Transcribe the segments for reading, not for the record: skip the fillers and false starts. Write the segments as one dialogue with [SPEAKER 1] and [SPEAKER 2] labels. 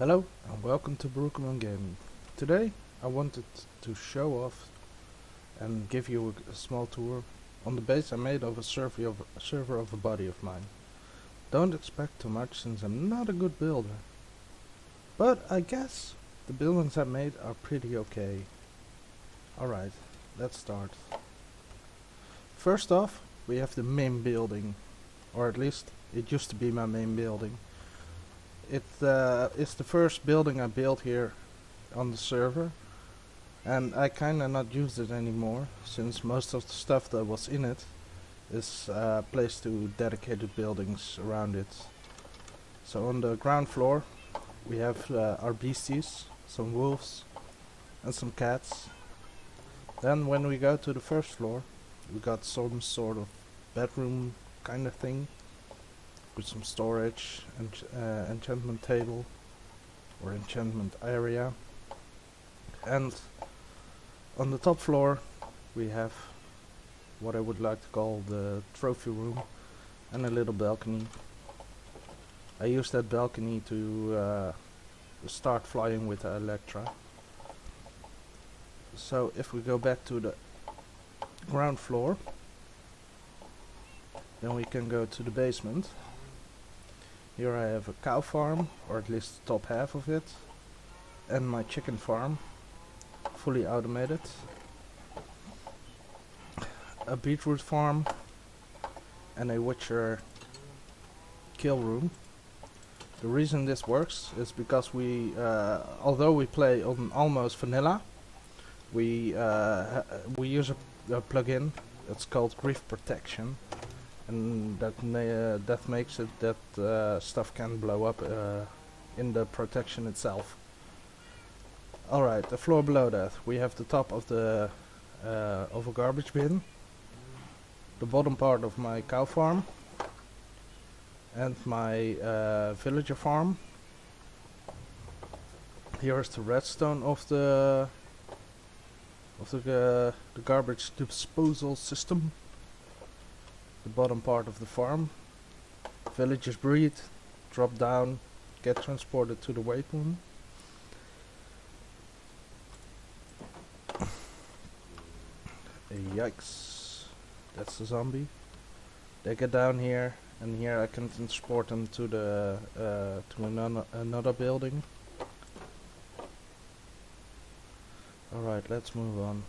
[SPEAKER 1] Hello and welcome to Brooklyn Gaming. Today I wanted to show off and give you a small tour on the base I made of a server of a buddy of mine. Don't expect too much since I'm not a good builder, but I guess the buildings I made are pretty okay. Alright, let's start. First off, we have the main building, or at least it used to be my main building. It is the first building I built here on the server, and I kinda not use it anymore since most of the stuff that was in it is placed to dedicated buildings around it. So on the ground floor we have our beasties, some wolves and some cats. Then when we go to the first floor we got some sort of bedroom kind of thing with some storage and enchantment table or enchantment area. And on the top floor we have what I would like to call the trophy room and a little balcony. I use that balcony to start flying with the Electra. So if we go back to the ground floor, then we can go to the basement. Here I have a cow farm, or at least the top half of it, and my chicken farm, fully automated. A beetroot farm, and a Witcher kill room. The reason this works is because we, although we play on almost vanilla, we use a plugin that's called Grief Protection. And that makes it that stuff can blow up in the protection itself. Alright, the floor below that we have the top of the of a garbage bin, the bottom part of my cow farm, and my villager farm. Here is the redstone of the garbage disposal system. The bottom part of the farm. Villagers breed, drop down, get transported to the waypoint. Yikes, that's a zombie. They get down here, and here I can transport them to the to another building. Alright, let's move on.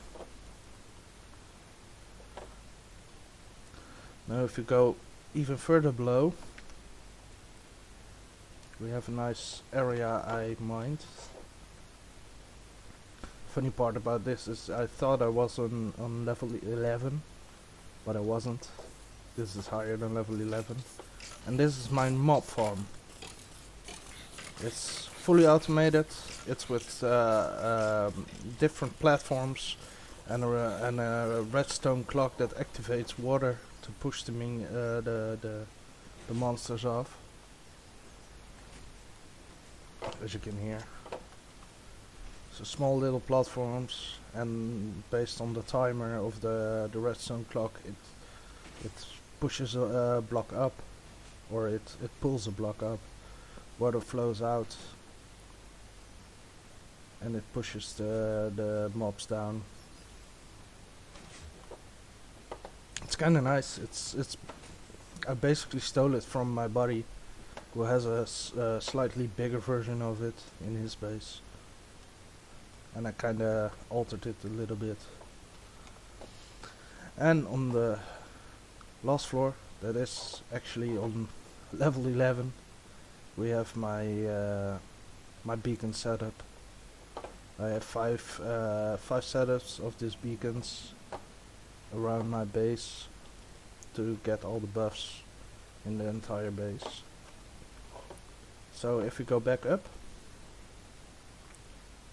[SPEAKER 1] Now if you go even further below, we have a nice area I mined. Funny part about this is I thought I was on level 11, but I wasn't. This is higher than level 11. And this is my mob farm. It's fully automated, it's with different platforms and a redstone clock that activates water to push the monsters off, as you can hear. So small little platforms, and based on the timer of the redstone clock, it pushes a block up, or it pulls a block up. Water flows out, and it pushes the mobs down. It's kinda nice. It's I basically stole it from my buddy, who has a slightly bigger version of it in his base, and I kinda altered it a little bit. And on the last floor, that is actually on level 11, we have my my beacon setup. I have five setups of these beacons around my base to get all the buffs in the entire base. So if we go back up,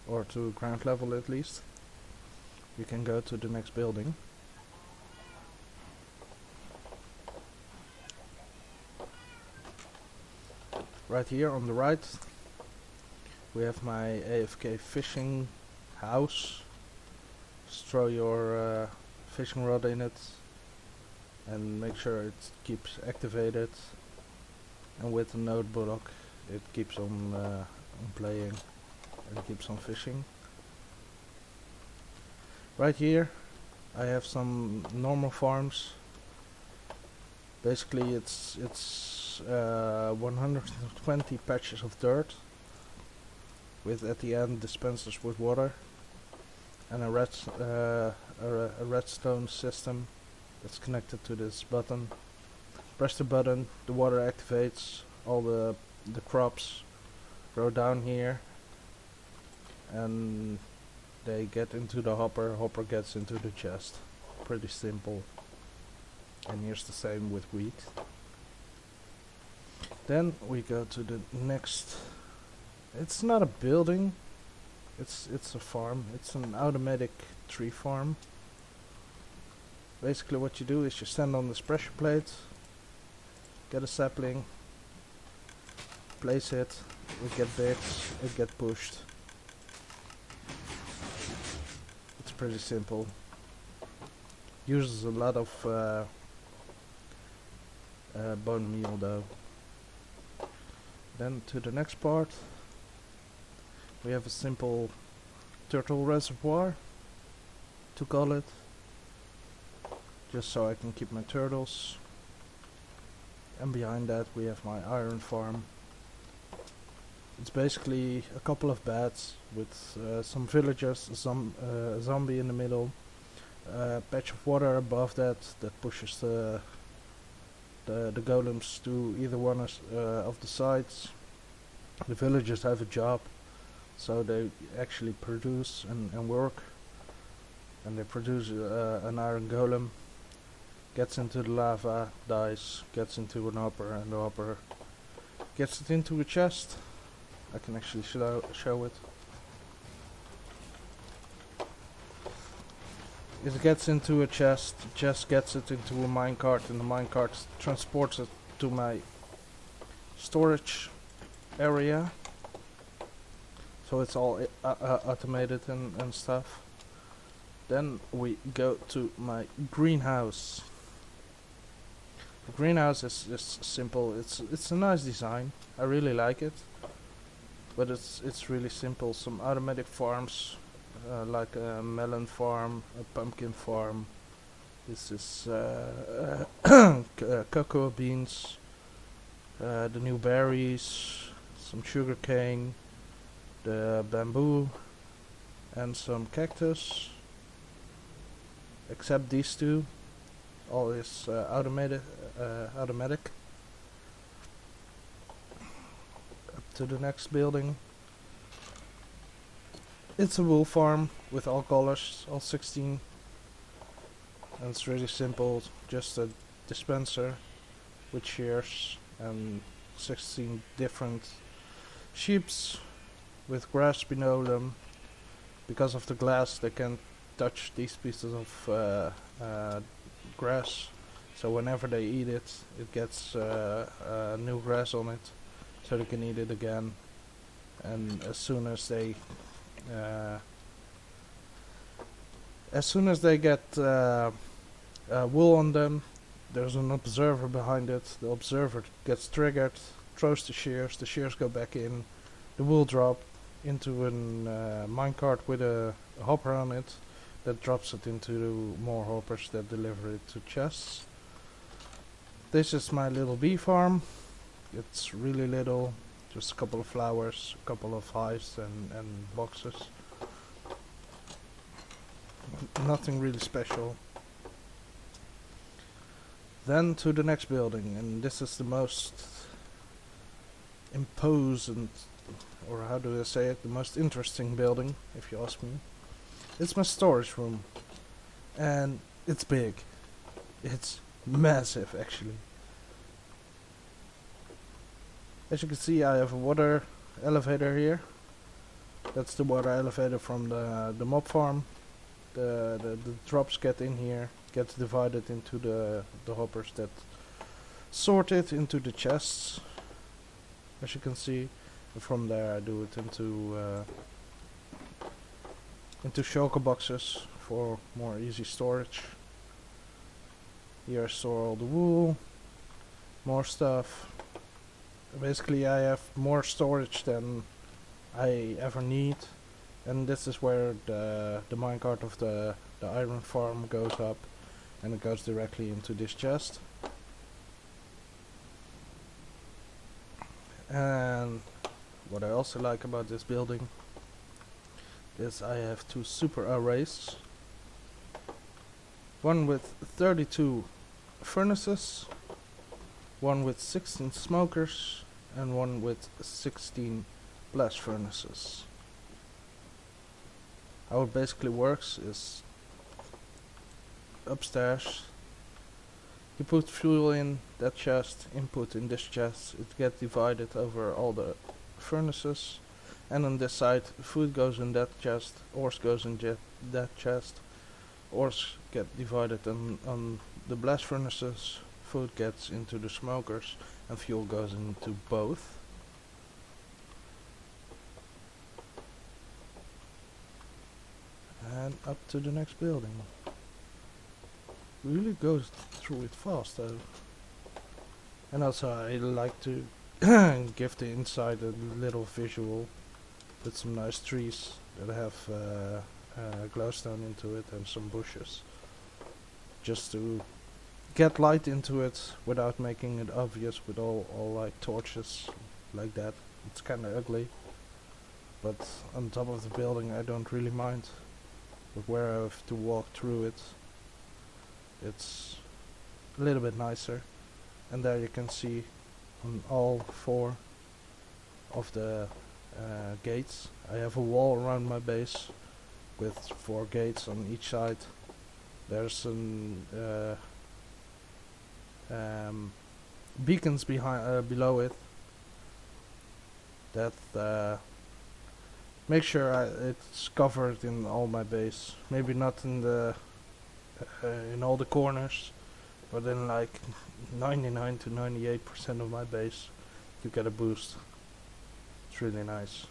[SPEAKER 1] or to ground level at least, we can go to the next building. Right here on the right we have my AFK fishing house. Just throw your fishing rod in it and make sure it keeps activated, and with the node block it keeps on and playing and keeps on fishing. Right here I have some normal farms. Basically it's 120 patches of dirt with at the end dispensers with water and a redstone system that's connected to this button. Press the button, the water activates, all the crops grow down here and they get into the hopper, hopper gets into the chest. Pretty simple. And here's the same with wheat. Then we go to the next. It's not a building, it's a farm. It's an automatic tree farm. Basically what you do is you stand on this pressure plate, get a sapling, place it get big, it get pushed. It's pretty simple. Uses a lot of bone meal though. Then to the next part, we have a simple turtle reservoir, to call it, just so I can keep my turtles. And behind that we have my iron farm. It's basically a couple of beds with some villagers, a zombie in the middle, a patch of water above that pushes the golems to either one of the sides. The villagers have a job, so they actually produce and work, and they produce an iron golem, gets into the lava, dies, gets into an hopper, and the hopper gets it into a chest. I can actually show it. It gets into a chest, the chest gets it into a minecart, and the minecart transports it to my storage area. So it's all automated and stuff. Then we go to my greenhouse. The greenhouse is simple. It's a nice design. I really like it. But it's really simple. Some automatic farms, like a melon farm, a pumpkin farm. This is cocoa beans, the new berries, some sugar cane, the bamboo, and some cactus. Except these two, all is automatic. Up to the next building. It's a wool farm with all colors, all 16. And it's really simple, just a dispenser with shears and 16 different sheeps with grass below them. Because of the glass they can't touch these pieces of grass, so whenever they eat it, it gets new grass on it, so they can eat it again. And as soon as they get wool on them, there's an observer behind it. The observer gets triggered, throws the shears go back in, the wool drop into a minecart with a hopper on it that drops it into more hoppers that deliver it to chests. This is my little bee farm. It's really little, just a couple of flowers, a couple of hives and boxes. Nothing really special. Then to the next building, and this is the most imposing, or how do I say it, the most interesting building, if you ask me. It's my storage room, and it's big. It's massive, actually. As you can see, I have a water elevator here. That's the water elevator from the mob farm. The drops get in here, gets divided into the hoppers that sort it into the chests, as you can see. And from there I do it into shulker boxes for more easy storage. Here I store all the wool, more stuff. Basically I have more storage than I ever need, and this is where the minecart of the iron farm goes up, and it goes directly into this chest. And what I also like about this building is I have two super arrays, one with 32 furnaces, one with 16 smokers, and one with 16 blast furnaces. How it basically works is upstairs you put fuel in that chest, input in this chest, it gets divided over all the furnaces, and on this side food goes in that chest, ores goes in that chest, ores get divided on the blast furnaces, food gets into the smokers, and fuel goes into both. And up to the next building. Really goes through it fast though. And also I like to give the inside a little visual with some nice trees that have glowstone into it and some bushes. Just to get light into it without making it obvious with all like torches like that. It's kinda ugly. But on top of the building I don't really mind. But where I have to walk through it, it's a little bit nicer. And there you can see on all 4 of the gates. I have a wall around my base with 4 gates on each side. There's some beacons below it that make sure it's covered in all my base. Maybe not in the in all the corners, but in like 99 to 98% of my base you get a boost. It's really nice.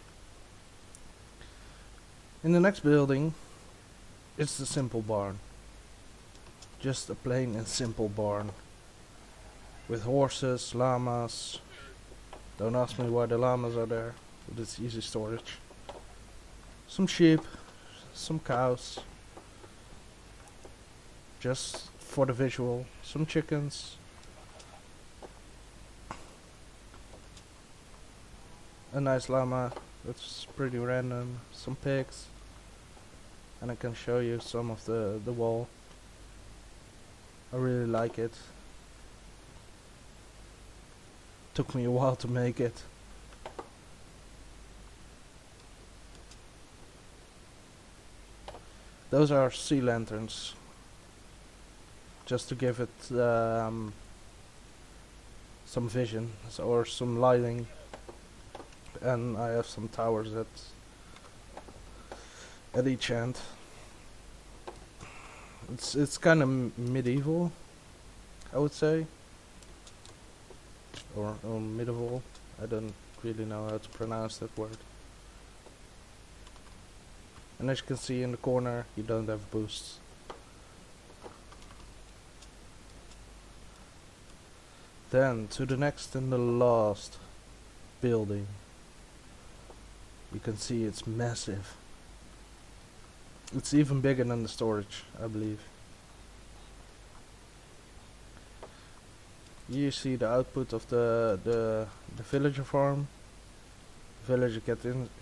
[SPEAKER 1] In the next building it's the simple barn. Just a plain and simple barn with horses, llamas. Don't ask me why the llamas are there, but it's easy storage. Some sheep, some cows, just for the visual, some chickens, a nice llama, that's pretty random, some pigs, and I can show you some of the wall. I really like it. Took me a while to make it. Those are sea lanterns, just to give it some vision or some lighting. And I have some towers at each end. It's kind of medieval, I would say, or medieval. I don't really know how to pronounce that word. And as you can see in the corner, you don't have boosts. Then to the next and the last building. You can see it's massive. It's even bigger than the storage, I believe. You see the output of the villager farm. The villager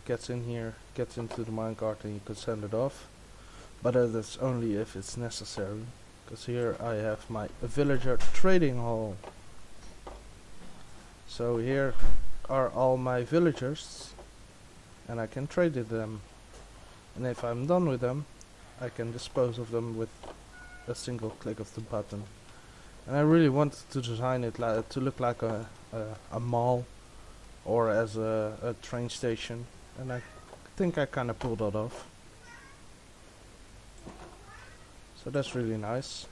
[SPEAKER 1] gets in here, gets into the minecart, and you can send it off. But that is only if it's necessary. Because here I have my villager trading hall. So here are all my villagers, and I can trade with them. And if I'm done with them, I can dispose of them with a single click of the button. And I really wanted to design it to look like a mall or as a train station, and I think I kind of pulled that off. So that's really nice.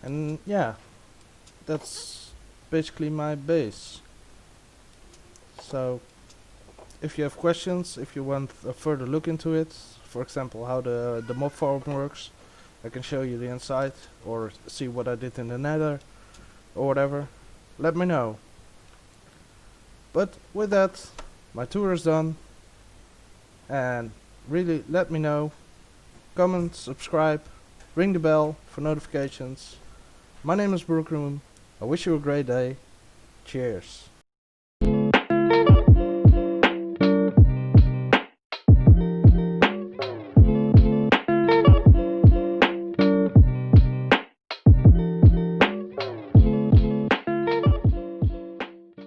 [SPEAKER 1] And yeah, that's basically my base. So if you have questions, if you want a further look into it, for example how the mob farm works, I can show you the inside, or see what I did in the nether, or whatever, let me know. But with that, My tour is done, and really let me know. Comment, subscribe, ring the bell for notifications. My name is Brookroom. I wish you a great day. Cheers.